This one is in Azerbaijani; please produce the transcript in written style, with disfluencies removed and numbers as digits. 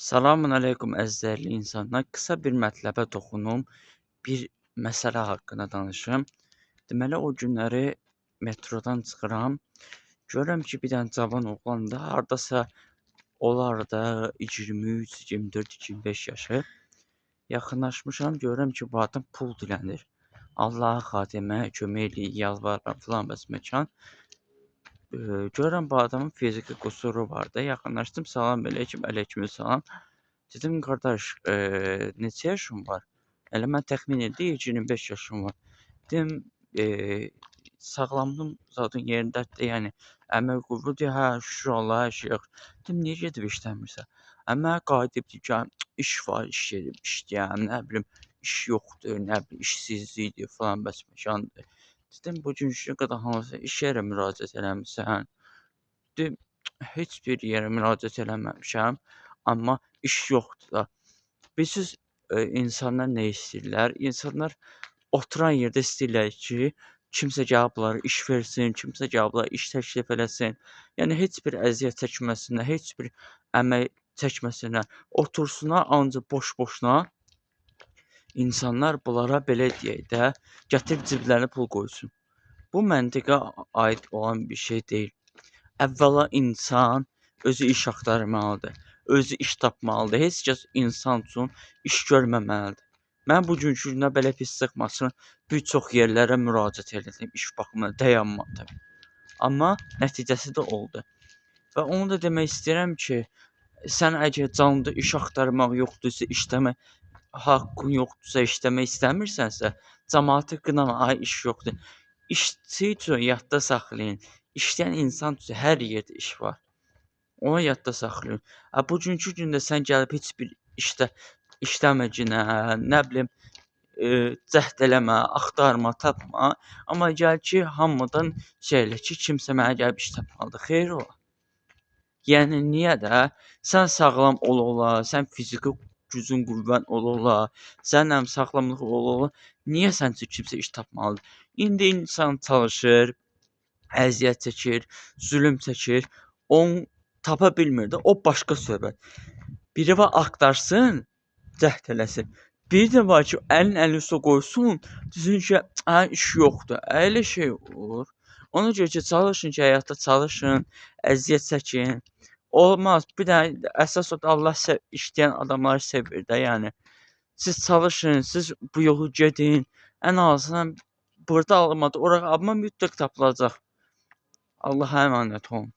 Selamun aleyküm əzizlərli insanlar. Qısa bir mətləbə toxunum, bir məsələ haqqında danışım. Deməli, o günləri metrodan çıxıram. Görürəm ki, bir dənə cavan oğlan da hardasa olar da 23, 24, 25 yaşı. Yaxınlaşmışam, görürəm ki, bu adam pul dilənir. Allaha xatirinə kömək eləyin, yalvarıram filan bəs məkan. Görürəm bu adamın fiziki qüsuru var da. Yaxınlaşdım, salam əleykum, əleykumsalam. Dedim qardaş, neçə yaşın var? Elə mən təxmin etdim 25 yaşım var. Dedim, sağlamlığım zaten yerindədir, yəni əmək qüvvə deyir, hə, şükür Allaha, hər şey yaxşı. Dedim, niyə gedib işləmirsən? Mənə qayıdıb deyir ki, iş var, iş gedib işləyəm, nə bilim, iş yoxdur, nə bilim, işsizlikdir falan bəs məkandır. Dedim, bu gün qədər hansı iş yerə müraciət eləmisən? Dedim, heç bir yerə müraciət eləməmişəm, amma iş yoxdur da. Bilirsiniz, insanlar nə istəyirlər? İnsanlar oturan yerdə istəyirlər ki, kimsə gəlib bunlara iş versin, kimsə gəlib bunlara iş təklif eləsin. Yəni heç bir əziyyət çəkməsinlər, heç bir əmək çəkməsinlər. Otursunlar ancaq boş-boşuna. İnsanlar bunlara belə deyək də, gətirib ciblərinə pul qoysun. Bu məntiqə aid olan bir şey deyil. Əvvəla insan özü iş axtarmalıdır, özü iş tapmalıdır. Heç kəs insan üçün iş görməməlidir. Mən bugünkü gündə belə pis çıxmasın, bir çox yerlərə müraciət etdim iş baxımından, dayanmadım. Amma nəticəsi də oldu. Və onu da demək istəyirəm ki, sən əgər canında iş axtarmaq yoxdursa, işləmək haqqın yoxdursa, işləmək istəmirsənsə, cəmaatı qınama, ay iş yoxdur. İşçi üçün yadda saxlayın. İşləyən insan üçün hər yerdə iş var. Onu yadda saxlayın. Bugünkü gündə sən gəlib heç bir işdə işləməginə, nə bilim, cəhd eləmə, axtarma, tapma. Amma gəl ki, hamıdan şey elə ki, kimsə mənə gəlib iş tapmalıdır. Xeyr ola. Yəni niyə də? Sən sağlam ola, sən fiziki gücün, qüvvən ola, sənin sağlamlığın ola. Niyə sən üçün kimsə iş tapmalıdır? İndi insan çalışır, əziyyət çəkir, zülm çəkir, onu tapa bilmir də, o başqa söhbət. Biri var axtarsın, cəhd eləsin. Bir də var ki, əlin üstə qoysun, desin ki, iş yoxdur. Elə şey olur. Ona görə ki, çalışın ki, həyatda çalışın, əziyyət çəkin. Olmaz. Bir də əsas odur Allah işləyən adamları sevir də, yəni. Siz çalışın, siz bu yolu gedin. Ən azından burada alınmadı, ora amma mütləq tapılacaq. Allah'a emanet olun.